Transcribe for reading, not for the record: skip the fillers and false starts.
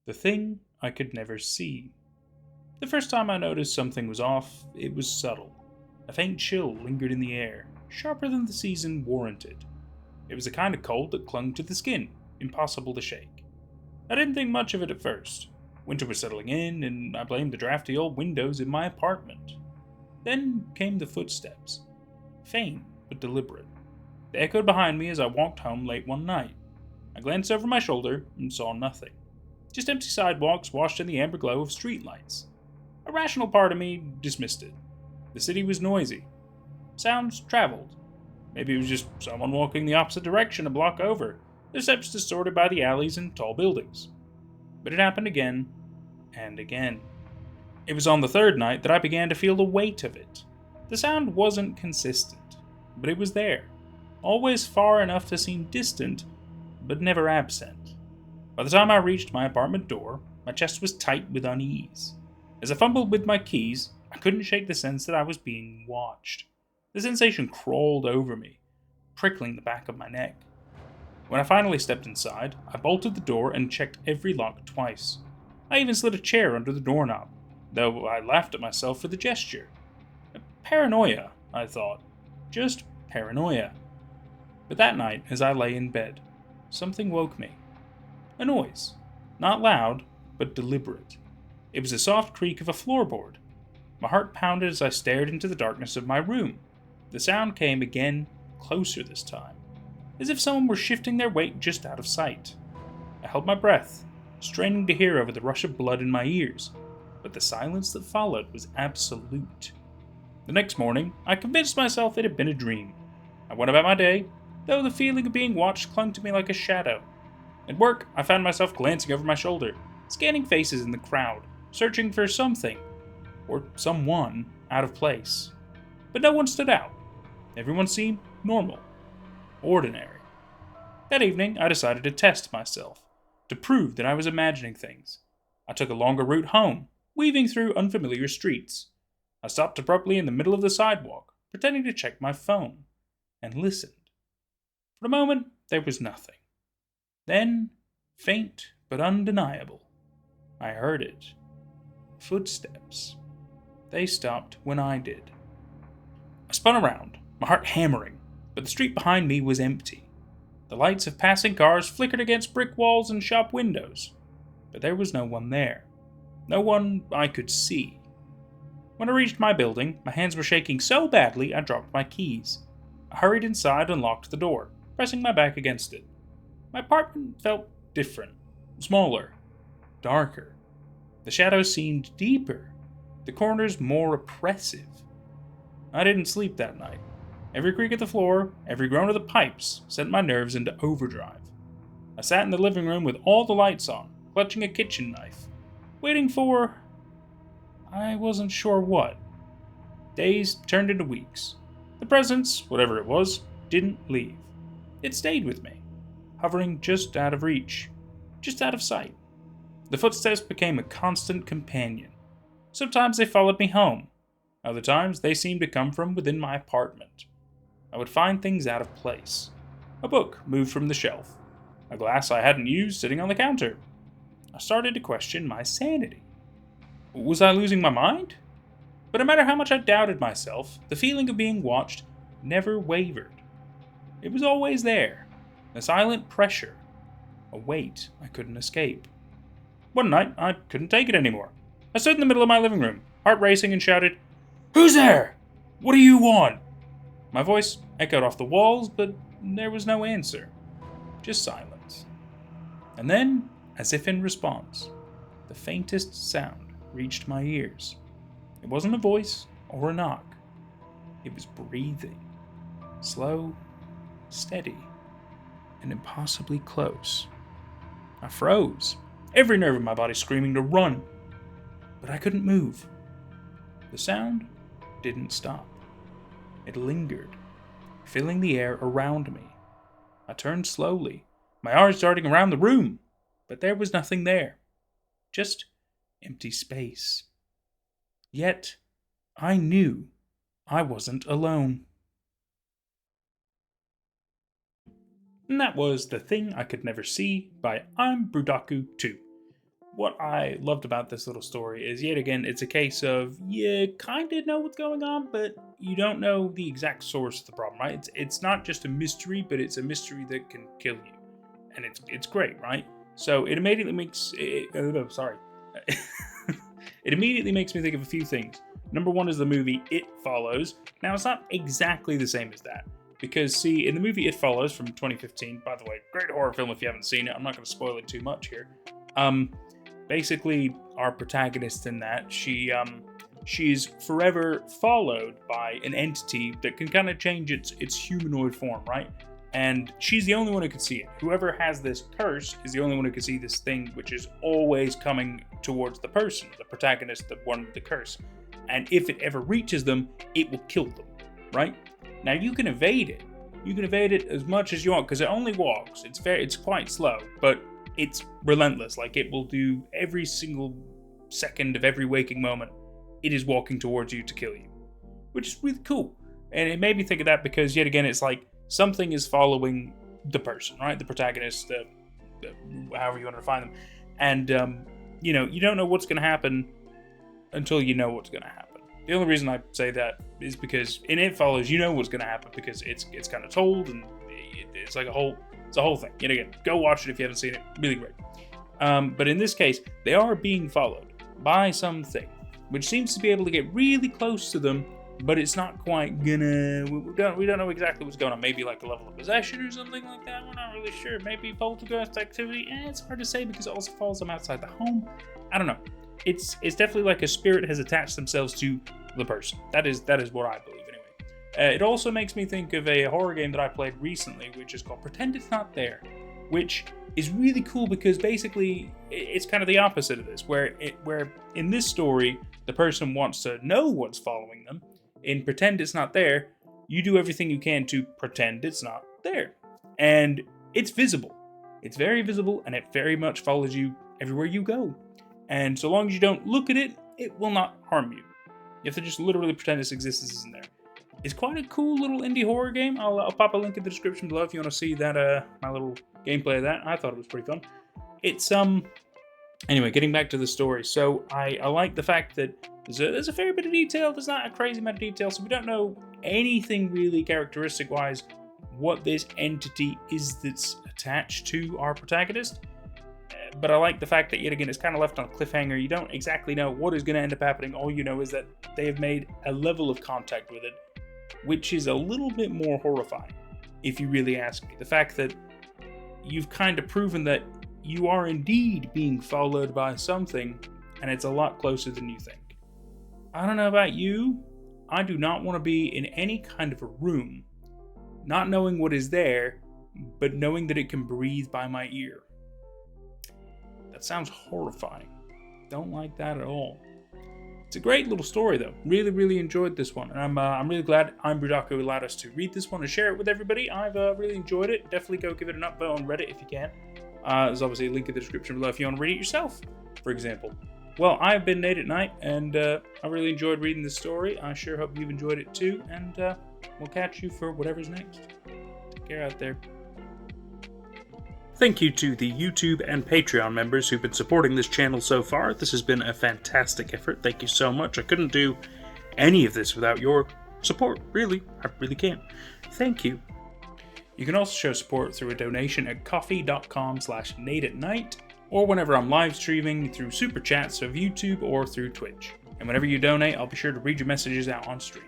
The thing I could never see. The first time I noticed something was off, it was subtle. A faint chill lingered in the air, sharper than the season warranted. It was the kind of cold that clung to the skin, impossible to shake. I didn't think much of it at first. Winter was settling in, and I blamed the drafty old windows in my apartment. Then came the footsteps. Faint, but deliberate. They echoed behind me as I walked home late one night. I glanced over my shoulder and saw nothing. Just empty sidewalks washed in the amber glow of streetlights. A rational part of me dismissed it. The city was noisy. Sounds traveled. Maybe it was just someone walking the opposite direction a block over, their steps distorted by the alleys and tall buildings. But it happened again and again. It was on the third night that I began to feel the weight of it. The sound wasn't consistent, but it was there, always far enough to seem distant, but never absent. By the time I reached my apartment door, my chest was tight with unease. As I fumbled with my keys, I couldn't shake the sense that I was being watched. The sensation crawled over me, prickling the back of my neck. When I finally stepped inside, I bolted the door and checked every lock twice. I even slid a chair under the doorknob, though I laughed at myself for the gesture. Paranoia, I thought. Just paranoia. But that night, as I lay in bed, something woke me. A noise. Not loud, but deliberate. It was the soft creak of a floorboard. My heart pounded as I stared into the darkness of my room. The sound came again, closer this time, as if someone were shifting their weight just out of sight. I held my breath, straining to hear over the rush of blood in my ears, but the silence that followed was absolute. The next morning, I convinced myself it had been a dream. I went about my day, though the feeling of being watched clung to me like a shadow. At work, I found myself glancing over my shoulder, scanning faces in the crowd, searching for something, or someone, out of place. But no one stood out. Everyone seemed normal, ordinary. That evening, I decided to test myself, to prove that I was imagining things. I took a longer route home, weaving through unfamiliar streets. I stopped abruptly in the middle of the sidewalk, pretending to check my phone, and listened. For a moment, there was nothing. Then, faint but undeniable, I heard it. Footsteps. They stopped when I did. I spun around, my heart hammering, but the street behind me was empty. The lights of passing cars flickered against brick walls and shop windows, but there was no one there. No one I could see. When I reached my building, my hands were shaking so badly I dropped my keys. I hurried inside and locked the door, pressing my back against it. My apartment felt different, smaller, darker. The shadows seemed deeper, the corners more oppressive. I didn't sleep that night. Every creak of the floor, every groan of the pipes sent my nerves into overdrive. I sat in the living room with all the lights on, clutching a kitchen knife, waiting for... I wasn't sure what. Days turned into weeks. The presence, whatever it was, didn't leave. It stayed with me, hovering just out of reach, just out of sight. The footsteps became a constant companion. Sometimes they followed me home. Other times they seemed to come from within my apartment. I would find things out of place. A book moved from the shelf. A glass I hadn't used sitting on the counter. I started to question my sanity. Was I losing my mind? But no matter how much I doubted myself, the feeling of being watched never wavered. It was always there, a silent pressure, a weight I couldn't escape. One night, I couldn't take it anymore. I stood in the middle of my living room, heart racing, and shouted, "Who's there? What do you want?" My voice echoed off the walls, but there was no answer, just silence. And then, as if in response, the faintest sound reached my ears. It wasn't a voice or a knock. It was breathing, slow, steady, and impossibly close. I froze, every nerve in my body screaming to run, but I couldn't move. The sound didn't stop. It lingered, filling the air around me. I turned slowly, my eyes darting around the room, but there was nothing there. Just empty space. Yet, I knew I wasn't alone. And that was The Thing I Could Never See by I'm Brudaku 2. what I loved about this little story is, yet again, it's a case of you kind of know what's going on, but you don't know the exact source of the problem, right? It's not just a mystery, but it's a mystery that can kill you, and it's great, right? So it immediately makes it immediately makes me think of a few things. Number one is the movie It Follows. Now, it's not exactly the same as that. Because, see, in the movie It Follows from 2015, by the way, great horror film if you haven't seen it. I'm not going to spoil it too much here. Basically, our protagonist in that, she's forever followed by an entity that can kind of change its humanoid form, right? And she's the only one who can see it. Whoever has this curse is the only one who can see this thing, which is always coming towards the person, the protagonist, the one with the curse. And if it ever reaches them, it will kill them, right? Now you can evade it. You can evade it as much as you want because it only walks. It's quite slow, but it's relentless. Like, it will do every single second of every waking moment. It is walking towards you to kill you, which is really cool. And it made me think of that because, yet again, it's like something is following the person, right? The protagonist, however you want to define them. And, you don't know what's going to happen until you know what's going to happen. The only reason I say that is because in It Follows, you know what's going to happen because it's kind of told, and it's like a whole thing. Yet again, go watch it if you haven't seen it. Really great. But in this case, they are being followed by something, which seems to be able to get really close to them, but it's not quite gonna. We don't know exactly what's going on. Maybe like a level of possession or something like that. We're not really sure. Maybe poltergeist activity. It's hard to say because it also follows them outside the home. I don't know. It's definitely like a spirit has attached themselves to the person. That is what I believe anyway. It also makes me think of a horror game that I played recently, which is called Pretend It's Not There, which is really cool because basically it's kind of the opposite of this, where in this story the person wants to know what's following them. In Pretend It's Not There, you do everything you can to pretend it's not there, and it's visible. It's very visible, and it very much follows you everywhere you go. And so long as you don't look at it, it will not harm you. You have to just literally pretend this exists, this isn't there. It's quite a cool little indie horror game. I'll pop a link in the description below if you want to see that my little gameplay of that. I thought it was pretty fun. It's anyway, getting back to the story. So I like the fact that there's a fair bit of detail. There's not a crazy amount of detail, so we don't know anything really characteristic-wise what this entity is that's attached to our protagonist. But I like the fact that, yet again, it's kind of left on a cliffhanger. You don't exactly know what is going to end up happening. All you know is that they have made a level of contact with it, which is a little bit more horrifying, if you really ask me. The fact that you've kind of proven that you are indeed being followed by something, and it's a lot closer than you think. I don't know about you. I do not want to be in any kind of a room, not knowing what is there, but knowing that it can breathe by my ear. That sounds horrifying. Don't like that at all. It's a great little story, though. Really, really enjoyed this one, and I'm really glad I'm Brudaku allowed us to read this one and share it with everybody. I've really enjoyed it. Definitely go give it an upvote on Reddit if you can. There's obviously a link in the description below if you want to read it yourself, for example. Well, I've been Nate at Night, and I really enjoyed reading this story. I sure hope you've enjoyed it too, and we'll catch you for whatever's next. Take care out there. Thank you to the YouTube and Patreon members who've been supporting this channel so far. This has been a fantastic effort. Thank you so much. I couldn't do any of this without your support. Really, I really can't. Thank you. You can also show support through a donation at coffee.com/nateatnight, or whenever I'm live streaming through super chats of YouTube or through Twitch. And whenever you donate, I'll be sure to read your messages out on stream.